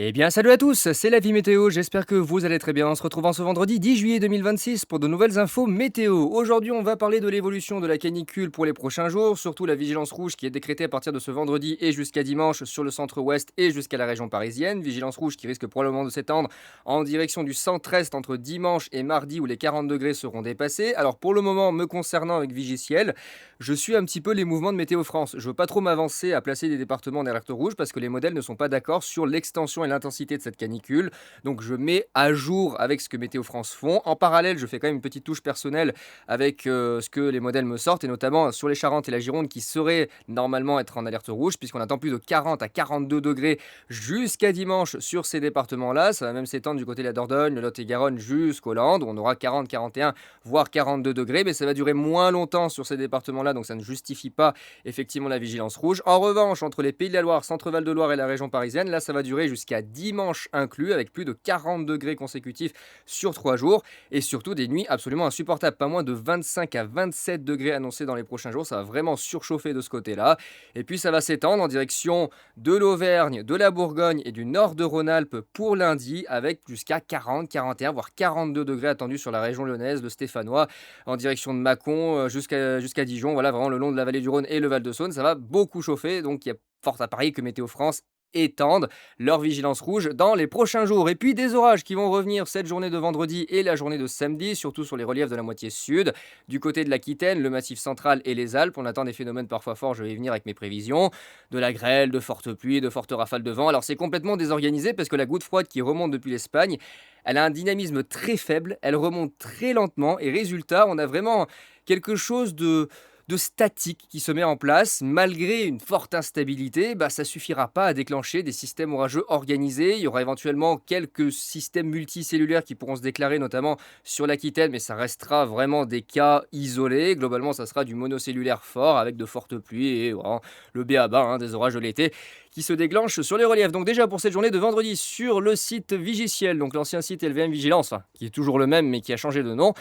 Eh bien, salut à tous, c'est la vie météo. J'espère que vous allez très bien. En se retrouvant ce vendredi 10 juillet 2026 pour de nouvelles infos météo. Aujourd'hui, on va parler de l'évolution de la canicule pour les prochains jours, surtout la vigilance rouge qui est décrétée à partir de ce vendredi et jusqu'à dimanche sur le centre-ouest et jusqu'à la région parisienne. Vigilance rouge qui risque probablement de s'étendre en direction du centre-est entre dimanche et mardi où les 40 degrés seront dépassés. Alors, pour le moment, me concernant avec Vigiciel, je suis un petit peu les mouvements de Météo France. Je veux pas trop m'avancer à placer des départements en alerte rouge parce que les modèles ne sont pas d'accord sur l'extension et l'intensité de cette canicule. Donc je mets à jour avec ce que Météo France font. En parallèle, je fais quand même une petite touche personnelle avec ce que les modèles me sortent et notamment sur les Charentes et la Gironde qui seraient normalement être en alerte rouge puisqu'on attend plus de 40 à 42 degrés jusqu'à dimanche sur ces départements-là. Ça va même s'étendre du côté de la Dordogne, le Lot-et-Garonne jusqu'aux Landes où on aura 40, 41 voire 42 degrés, mais ça va durer moins longtemps sur ces départements-là, donc ça ne justifie pas effectivement la vigilance rouge. En revanche, entre les Pays de la Loire, Centre-Val de Loire et la région parisienne, là ça va durer jusqu'à dimanche inclus, avec plus de 40 degrés consécutifs sur 3 jours, et surtout des nuits absolument insupportables, pas moins de 25 à 27 degrés annoncés dans les prochains jours, ça va vraiment surchauffer de ce côté-là. Et puis ça va s'étendre en direction de l'Auvergne, de la Bourgogne et du nord de Rhône-Alpes pour lundi, avec jusqu'à 40, 41, voire 42 degrés attendus sur la région lyonnaise, le Stéphanois, en direction de Mâcon jusqu'à Dijon, voilà, vraiment le long de la vallée du Rhône et le Val-de-Saône, ça va beaucoup chauffer, donc il y a fort à parier que Météo France étendent leur vigilance rouge dans les prochains jours. Et puis des orages qui vont revenir cette journée de vendredi et la journée de samedi, surtout sur les reliefs de la moitié sud, du côté de l'Aquitaine, le Massif central et les Alpes. On attend des phénomènes parfois forts, je vais y venir avec mes prévisions, de la grêle, de fortes pluies, de fortes rafales de vent. Alors c'est complètement désorganisé parce que la goutte froide qui remonte depuis l'Espagne, elle a un dynamisme très faible, elle remonte très lentement et résultat, on a vraiment quelque chose de statique qui se met en place. Malgré une forte instabilité, bah, ça suffira pas à déclencher des systèmes orageux organisés. Il y aura éventuellement quelques systèmes multicellulaires qui pourront se déclarer, notamment sur l'Aquitaine, mais ça restera vraiment des cas isolés. Globalement, ça sera du monocellulaire fort avec de fortes pluies et voilà, le béaba hein, des orages de l'été qui se déclenchent sur les reliefs. Donc déjà pour cette journée de vendredi sur le site Vigiciel, donc l'ancien site LVM Vigilance, enfin, qui est toujours le même mais qui a changé de nom,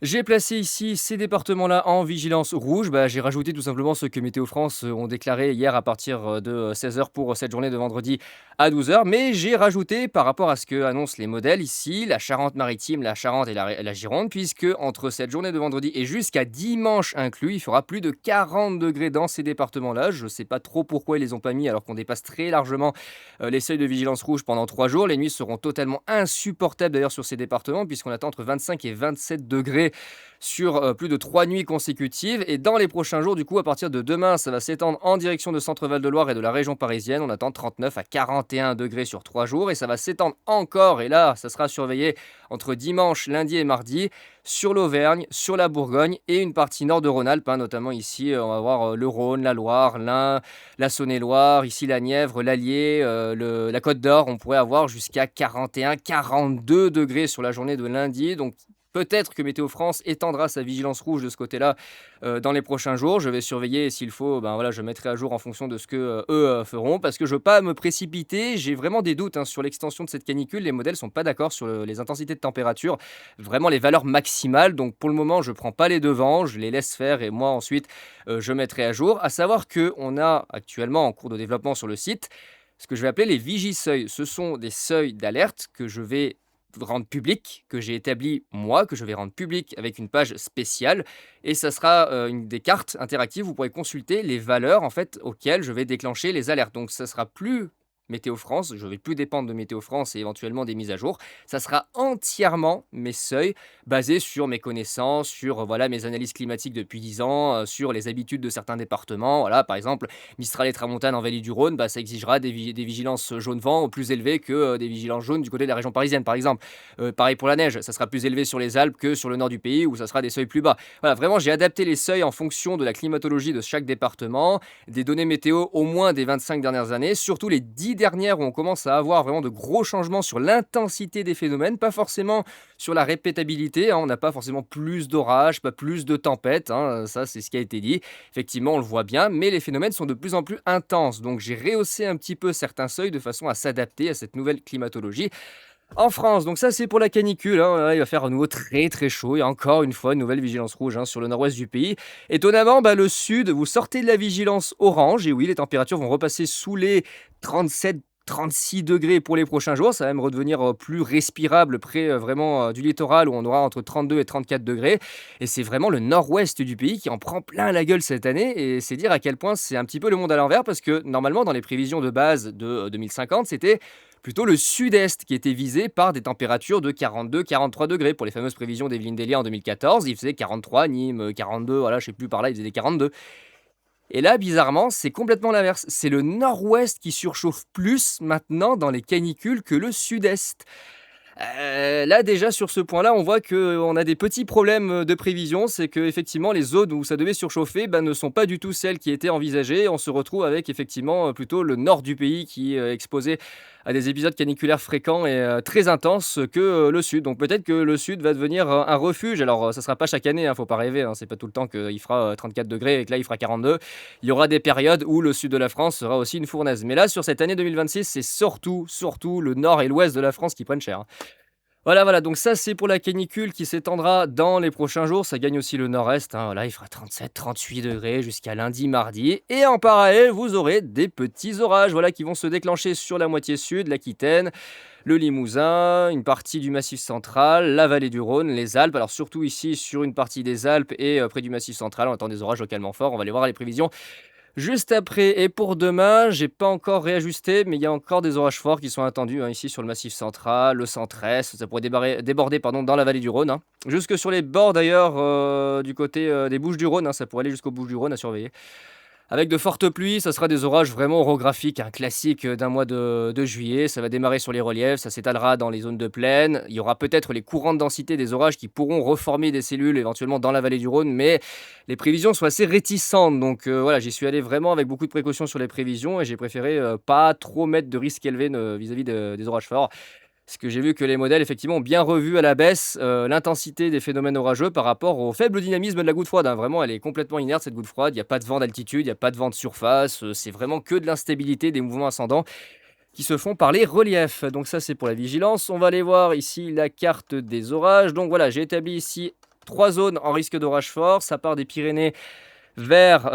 j'ai placé ici ces départements-là en vigilance rouge. Bah, j'ai rajouté tout simplement ceux que Météo France ont déclaré hier à partir de 16 heures pour cette journée de vendredi à 12 heures. Mais j'ai rajouté par rapport à ce que annoncent les modèles ici, la Charente-Maritime, la Charente et la Gironde, puisque entre cette journée de vendredi et jusqu'à dimanche inclus, il fera plus de 40 degrés dans ces départements-là. Je ne sais pas trop pourquoi ils les ont pas mis alors qu'on dépasse très largement les seuils de vigilance rouge pendant 3 jours. Les nuits seront totalement insupportables d'ailleurs sur ces départements puisqu'on attend entre 25 et 27 degrés sur plus de 3 nuits consécutives. Et dans les prochains jours, du coup, à partir de demain, ça va s'étendre en direction de Centre-Val de Loire et de la région parisienne. On attend 39 à 41 degrés sur 3 jours. Et ça va s'étendre encore, et là, ça sera surveillé entre dimanche, lundi et mardi, sur l'Auvergne, sur la Bourgogne et une partie nord de Rhône-Alpes, hein, notamment ici, on va voir le Rhône, la Loire, l'Ain, la Saône-et-Loire, ici la Nièvre, l'Allier, la Côte d'Or. On pourrait avoir jusqu'à 41, 42 degrés sur la journée de lundi. Donc peut-être que Météo France étendra sa vigilance rouge de ce côté-là dans les prochains jours. Je vais surveiller et s'il faut, ben voilà, je mettrai à jour en fonction de ce que eux feront parce que je veux pas me précipiter. J'ai vraiment des doutes hein, sur l'extension de cette canicule. Les modèles sont pas d'accord sur les intensités de température, vraiment les valeurs maximales. Donc pour le moment, je prends pas les devants, je les laisse faire et moi ensuite je mettrai à jour. À savoir que on a actuellement en cours de développement sur le site ce que je vais appeler les vigiseuils. Ce sont des seuils d'alerte que je vais rendre public, que j'ai établi moi, que je vais rendre public avec une page spéciale. Et ça sera des cartes interactives. Vous pourrez consulter les valeurs en fait auxquelles je vais déclencher les alertes. Donc ça sera plus Météo France, je vais plus dépendre de Météo France et éventuellement des mises à jour. Ça sera entièrement mes seuils basés sur mes connaissances, sur voilà mes analyses climatiques depuis 10 ans, sur les habitudes de certains départements. Voilà, par exemple, Mistral et Tramontane en Vallée du Rhône, bah, ça exigera des vigilances jaune vent plus élevées que des vigilances jaunes du côté de la région parisienne, par exemple. Pareil pour la neige, ça sera plus élevé sur les Alpes que sur le nord du pays où ça sera des seuils plus bas. Voilà, vraiment, j'ai adapté les seuils en fonction de la climatologie de chaque département, des données météo au moins des 25 dernières années, surtout les 10 dernières où on commence à avoir vraiment de gros changements sur l'intensité des phénomènes, pas forcément sur la répétabilité, hein, on n'a pas forcément plus d'orages, pas plus de tempêtes, hein, ça c'est ce qui a été dit. Effectivement, on le voit bien, mais les phénomènes sont de plus en plus intenses, donc j'ai rehaussé un petit peu certains seuils de façon à s'adapter à cette nouvelle climatologie. En France, donc ça c'est pour la canicule, hein, il va faire à nouveau très très chaud, et encore une fois une nouvelle vigilance rouge hein, sur le nord-ouest du pays. Étonnamment, bah, le sud, vous sortez de la vigilance orange, et oui, les températures vont repasser sous les 37 36 degrés pour les prochains jours. Ça va même redevenir plus respirable près vraiment du littoral où on aura entre 32 et 34 degrés. Et c'est vraiment le nord-ouest du pays qui en prend plein la gueule cette année. Et c'est dire à quel point c'est un petit peu le monde à l'envers parce que normalement, dans les prévisions de base de 2050, c'était plutôt le sud-est qui était visé par des températures de 42-43 degrés. Pour les fameuses prévisions d'Evelyne Delia en 2014, il faisait 43, Nîmes 42, voilà, je sais plus par là, il faisait des 42. Et là, bizarrement, c'est complètement l'inverse. C'est le nord-ouest qui surchauffe plus maintenant dans les canicules que le sud-est. Là déjà sur ce point-là, on voit qu'on a des petits problèmes, de prévision. C'est qu'effectivement les zones où ça devait surchauffer, bah, ne sont pas du tout celles qui étaient envisagées. On se retrouve avec effectivement, plutôt le nord du pays qui est, exposé à des épisodes caniculaires fréquents et très intenses que, le sud. Donc peut-être que le sud va devenir, un refuge. Alors, ça sera pas chaque année, hein, faut pas rêver, hein. C'est pas tout le temps qu'il fera, 34 degrés et que là il fera 42. Il y aura des périodes où le sud de la France sera aussi une fournaise. Mais là, sur cette année 2026, c'est surtout le nord et l'ouest de la France qui prennent cher, hein. Voilà, voilà, donc ça, c'est pour la canicule qui s'étendra dans les prochains jours. Ça gagne aussi le nord-est, hein, voilà, il fera 37-38 degrés jusqu'à lundi, mardi. Et en parallèle, vous aurez des petits orages, voilà, qui vont se déclencher sur la moitié sud, l'Aquitaine, le Limousin, une partie du Massif central, la vallée du Rhône, les Alpes. Alors surtout ici, sur une partie des Alpes et près du Massif central, on attend des orages localement forts. On va aller voir les prévisions juste après. Et pour demain, j'ai pas encore réajusté, mais il y a encore des orages forts qui sont attendus, hein, ici sur le Massif central, le centre-est. Ça pourrait déborder pardon, dans la vallée du Rhône, hein. Jusque sur les bords d'ailleurs, du côté des Bouches-du-Rhône, hein, ça pourrait aller jusqu'aux Bouches-du-Rhône à surveiller. Avec de fortes pluies, ça sera des orages vraiment orographiques, un classique d'un mois de juillet. Ça va démarrer sur les reliefs, ça s'étalera dans les zones de plaine. Il y aura peut-être les courants de densité des orages qui pourront reformer des cellules éventuellement dans la vallée du Rhône, mais les prévisions sont assez réticentes. Donc voilà, j'y suis allé vraiment avec beaucoup de précautions sur les prévisions et j'ai préféré pas trop mettre de risques élevés vis-à-vis des orages forts. Parce que j'ai vu que les modèles, effectivement, ont bien revu à la baisse l'intensité des phénomènes orageux par rapport au faible dynamisme de la goutte froide, hein. Vraiment, elle est complètement inerte, cette goutte froide. Il n'y a pas de vent d'altitude, il n'y a pas de vent de surface. C'est vraiment que de l'instabilité, des mouvements ascendants qui se font par les reliefs. Donc ça, c'est pour la vigilance. On va aller voir ici la carte des orages. Donc voilà, j'ai établi ici trois zones en risque d'orage fort. Ça part des Pyrénées vers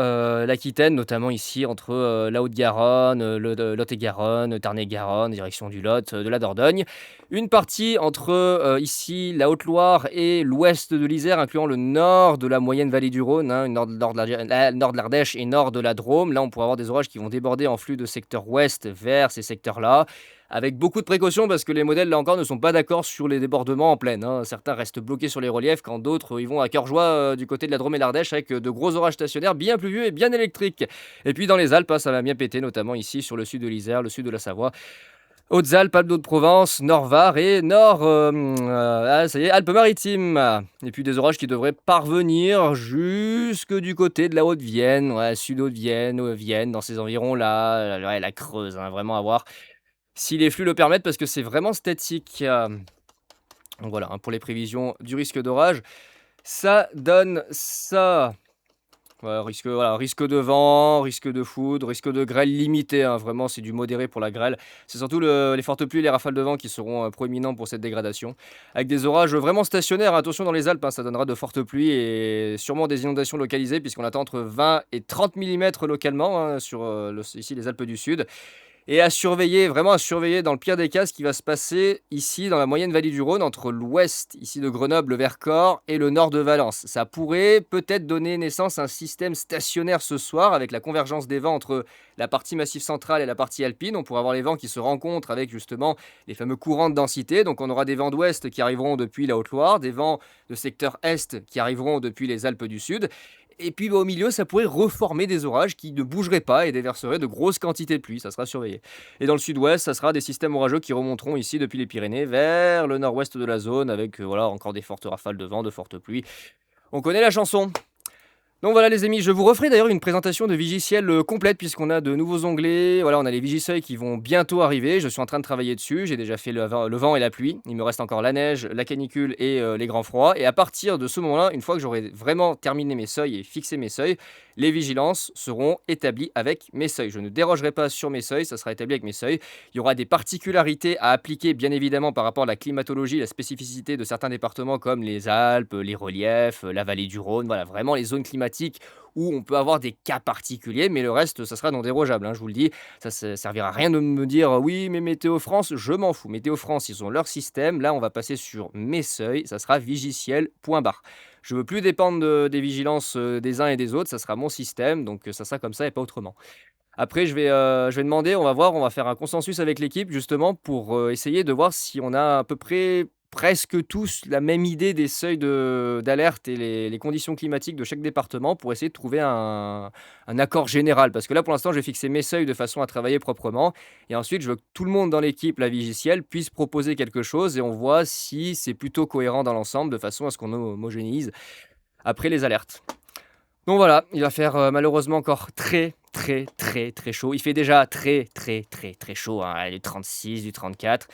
l'Aquitaine, notamment ici entre la Haute-Garonne, le Lot-et-Garonne, Tarn-et-Garonne, direction du Lot, de la Dordogne. Une partie entre ici la Haute-Loire et l'ouest de l'Isère, incluant le nord de la moyenne vallée du Rhône, hein, nord de l'Ardèche et nord de la Drôme. Là, on pourra avoir des orages qui vont déborder en flux de secteur ouest vers ces secteurs-là avec beaucoup de précautions parce que les modèles, là encore, ne sont pas d'accord sur les débordements en plaine, hein. Certains restent bloqués sur les reliefs quand d'autres, ils vont à cœur joie du côté de la Drôme et l'Ardèche avec de gros orages stationnaires bien pluvieux et bien électriques. Et puis dans les Alpes, hein, ça va bien péter, notamment ici sur le sud de l'Isère, le sud de la Savoie, Hautes-Alpes, Alpes d'Haute-Provence, Nord-Var et ça y est, Alpes-Maritimes. Et puis des orages qui devraient parvenir jusque du côté de la Haute-Vienne, ouais, sud-Haute-Vienne, Vienne, dans ces environs-là, ouais, la Creuse, hein, vraiment à voir si les flux le permettent, parce que c'est vraiment statique. Donc voilà, hein, pour les prévisions du risque d'orage, ça donne ça. Ouais, risque de vent, risque de foudre, risque de grêle limité, hein, vraiment, c'est du modéré pour la grêle. C'est surtout les fortes pluies et les rafales de vent qui seront proéminents pour cette dégradation. Avec des orages vraiment stationnaires, attention dans les Alpes, hein, ça donnera de fortes pluies et sûrement des inondations localisées, puisqu'on attend entre 20 et 30 millimètres localement, hein, sur ici les Alpes du Sud. Et à surveiller, vraiment à surveiller dans le pire des cas ce qui va se passer ici dans la moyenne vallée du Rhône entre l'ouest ici de Grenoble, le Vercors et le nord de Valence. Ça pourrait peut-être donner naissance à un système stationnaire ce soir avec la convergence des vents entre la partie massif centrale et la partie alpine. On pourra avoir les vents qui se rencontrent avec justement les fameux courants de densité. Donc on aura des vents d'ouest qui arriveront depuis la Haute-Loire, des vents de secteur est qui arriveront depuis les Alpes du Sud. Et puis bah, au milieu, ça pourrait reformer des orages qui ne bougeraient pas et déverseraient de grosses quantités de pluie, ça sera surveillé. Et dans le sud-ouest, ça sera des systèmes orageux qui remonteront ici depuis les Pyrénées vers le nord-ouest de la zone avec voilà, encore des fortes rafales de vent, de fortes pluies. On connaît la chanson. Donc voilà les amis, je vous referai d'ailleurs une présentation de Vigiciel complète puisqu'on a de nouveaux onglets. Voilà, on a les Vigiseuils qui vont bientôt arriver. Je suis en train de travailler dessus. J'ai déjà fait le vent et la pluie. Il me reste encore la neige, la canicule et les grands froids. Et à partir de ce moment-là, une fois que j'aurai vraiment terminé mes seuils et fixé mes seuils, les vigilances seront établies avec mes seuils. Je ne dérogerai pas sur mes seuils, ça sera établi avec mes seuils. Il y aura des particularités à appliquer bien évidemment par rapport à la climatologie, la spécificité de certains départements comme les Alpes, les reliefs, la vallée du Rhône. Voilà, vraiment les zones climatiques climatiques où on peut avoir des cas particuliers, mais le reste, ça sera non dérogeable, hein, je vous le dis. Ça ne servira à rien de me dire oui, mais Météo France, je m'en fous. Météo France, ils ont leur système. Là, on va passer sur mes seuils. Ça sera vigiciel, point barre. Je veux plus dépendre des vigilances des uns et des autres. Ça sera mon système. Donc, ça sera comme ça et pas autrement. Après, je vais demander, on va voir, on va faire un consensus avec l'équipe justement pour, essayer de voir si on a à peu près presque tous la même idée des seuils d'alerte et les conditions climatiques de chaque département pour essayer de trouver un accord général. Parce que là, pour l'instant, j'ai fixé mes seuils de façon à travailler proprement et ensuite je veux que tout le monde dans l'équipe, la Vigiciel, puisse proposer quelque chose et on voit si c'est plutôt cohérent dans l'ensemble de façon à ce qu'on homogénéise après les alertes. Donc voilà, il va faire, malheureusement encore très, très, très, très chaud. Il fait déjà très, très, très, très chaud, hein, du 36, du 34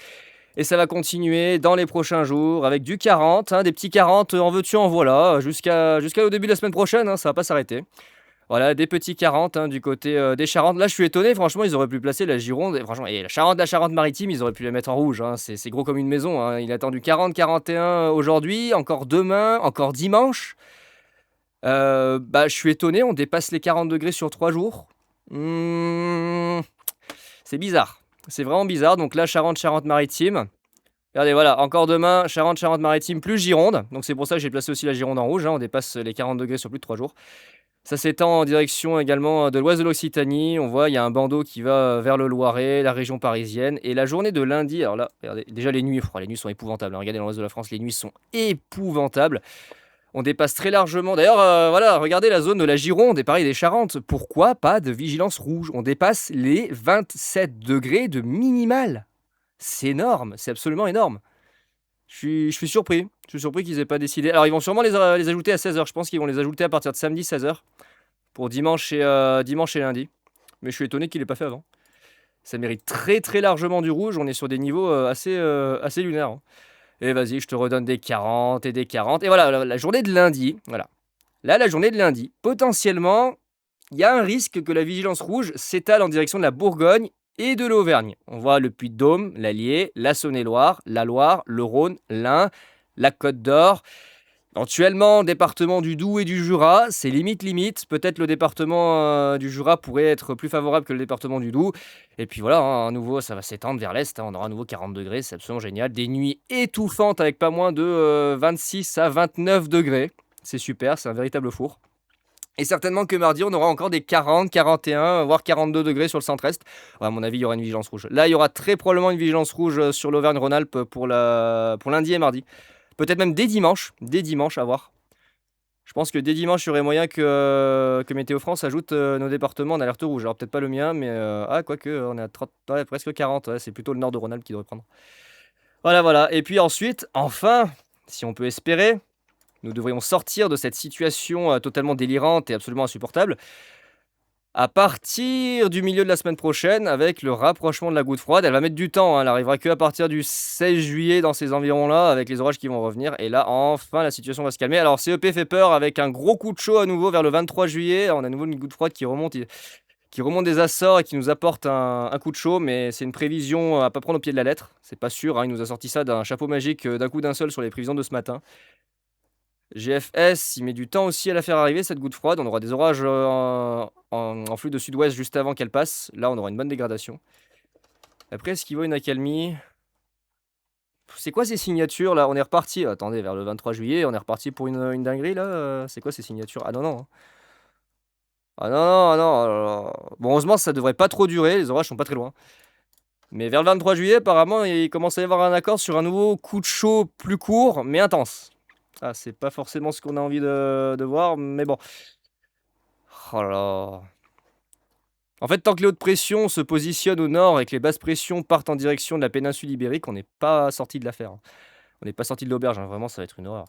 et ça va continuer dans les prochains jours avec du 40, hein, des petits 40, en veux-tu, en voilà, jusqu'au début de la semaine prochaine, hein, ça va pas s'arrêter. Voilà, des petits 40, hein, du côté, des Charentes. Là, je suis étonné, franchement, ils auraient pu placer la Gironde et franchement et la Charente-Maritime, ils auraient pu la mettre en rouge, hein, c'est gros comme une maison, hein. Il attend du 40-41 aujourd'hui, encore demain, encore dimanche. Bah, je suis étonné, on dépasse les 40 degrés sur 3 jours. Mmh, c'est bizarre. C'est vraiment bizarre. Donc là, Charente-Maritime. Regardez, voilà, encore demain, Charente-Maritime plus Gironde. Donc c'est pour ça que j'ai placé aussi la Gironde en rouge, hein, on dépasse les 40 degrés sur plus de 3 jours. Ça s'étend en direction également de l'ouest de l'Occitanie. On voit, il y a un bandeau qui va vers le Loiret, la région parisienne. Et la journée de lundi, alors là, regardez, déjà les nuits, les nuits sont épouvantables, hein. Regardez dans l'ouest de la France, les nuits sont épouvantables. On dépasse très largement. D'ailleurs, voilà, regardez la zone de la Gironde et pareil des Charentes. Pourquoi pas de vigilance rouge? On dépasse les 27 degrés de minimal. C'est énorme, c'est absolument énorme. Je suis surpris. Je suis surpris qu'ils aient pas décidé. Alors, ils vont sûrement les ajouter à 16 h. Je pense qu'ils vont les ajouter à partir de samedi 16 h pour dimanche et lundi. Mais je suis étonné qu'il ait pas fait avant. Ça mérite très très largement du rouge. On est sur des niveaux assez lunaires, hein. Et vas-y, je te redonne des 40 et des 40. Et voilà, la journée de lundi, voilà. Là, la journée de lundi, potentiellement, il y a un risque que la vigilance rouge s'étale en direction de la Bourgogne et de l'Auvergne. On voit le Puy-de-Dôme, l'Allier, la Saône-et-Loire, la Loire, le Rhône, l'Ain, la Côte d'Or. Éventuellement, département du Doubs et du Jura, c'est limite limite. Peut-être le département du Jura pourrait être plus favorable que le département du Doubs. Et puis voilà, hein, à nouveau, ça va s'étendre vers l'est, hein, on aura à nouveau 40 degrés, c'est absolument génial. Des nuits étouffantes avec pas moins de 26 à 29 degrés. C'est super, c'est un véritable four. Et certainement que mardi, on aura encore des 40, 41, voire 42 degrés sur le centre-est. Ouais, à mon avis, il y aura une vigilance rouge. Là, il y aura très probablement une vigilance rouge sur l'Auvergne-Rhône-Alpes pour lundi et mardi. Peut-être même dès dimanche, à voir. Je pense que dès dimanche, il y aurait moyen que Météo France ajoute nos départements en alerte rouge. Alors peut-être pas le mien, mais quoique, on est à 30, ouais, presque 40. Ouais, c'est plutôt le nord de Rhône-Alpes qui devrait prendre. Voilà, voilà. Et puis ensuite, enfin, si on peut espérer, nous devrions sortir de cette situation totalement délirante et absolument insupportable à partir du milieu de la semaine prochaine, avec le rapprochement de la goutte froide. Elle va mettre du temps, hein, elle arrivera qu'à partir du 16 juillet dans ces environs-là, avec les orages qui vont revenir. Et là, enfin, la situation va se calmer. Alors, CEP fait peur avec un gros coup de chaud à nouveau vers le 23 juillet. On a à nouveau une goutte froide qui remonte des Açores et qui nous apporte un coup de chaud, mais c'est une prévision à pas prendre au pied de la lettre. C'est pas sûr, hein, il nous a sorti ça d'un chapeau magique d'un coup d'un seul sur les prévisions de ce matin. GFS, il met du temps aussi à la faire arriver, cette goutte froide. On aura des orages en flux de sud-ouest juste avant qu'elle passe. Là, on aura une bonne dégradation. Après, est-ce qu'il voit une accalmie? C'est quoi ces signatures là? On est reparti. Attendez, vers le 23 juillet, on est reparti pour une dinguerie là. C'est quoi ces signatures? Ah non, non, hein. Ah non, non, ah non. Oh là là. Bon, heureusement, ça devrait pas trop durer. Les orages sont pas très loin. Mais vers le 23 juillet, apparemment, il commence à y avoir un accord sur un nouveau coup de chaud plus court, mais intense. Ah, c'est pas forcément ce qu'on a envie de voir, mais bon. Oh là là. En fait, tant que les hautes pressions se positionnent au nord et que les basses pressions partent en direction de la péninsule ibérique, on n'est pas sorti de l'affaire, hein. On n'est pas sorti de l'auberge, hein. Vraiment, ça va être une horreur.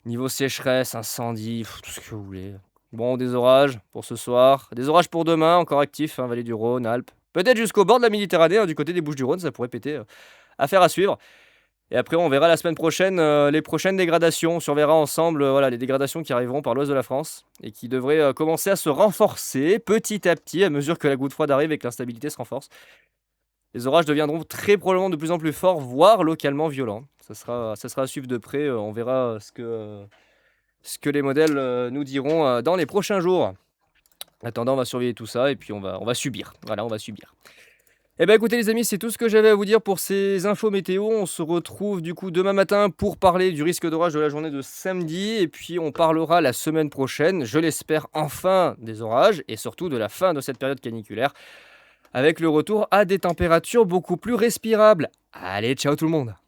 Niveau sécheresse, incendie, tout ce que vous voulez. Bon, des orages pour ce soir. Des orages pour demain, encore actifs, hein, vallée du Rhône, Alpes. Peut-être jusqu'au bord de la Méditerranée, hein, du côté des Bouches-du-Rhône, ça pourrait péter. Affaire à suivre. Et après, on verra la semaine prochaine les prochaines dégradations. On surveillera ensemble voilà, les dégradations qui arriveront par l'ouest de la France et qui devraient commencer à se renforcer petit à petit à mesure que la goutte froide arrive et que l'instabilité se renforce. Les orages deviendront très probablement de plus en plus forts, voire localement violents. Ça sera à suivre de près. On verra ce que les modèles nous diront dans les prochains jours. En attendant, on va surveiller tout ça et puis on va subir. Voilà, on va subir. Eh ben écoutez les amis, c'est tout ce que j'avais à vous dire pour ces infos météo. On se retrouve du coup demain matin pour parler du risque d'orage de la journée de samedi. Et puis on parlera la semaine prochaine, je l'espère, enfin des orages et surtout de la fin de cette période caniculaire avec le retour à des températures beaucoup plus respirables. Allez, ciao tout le monde!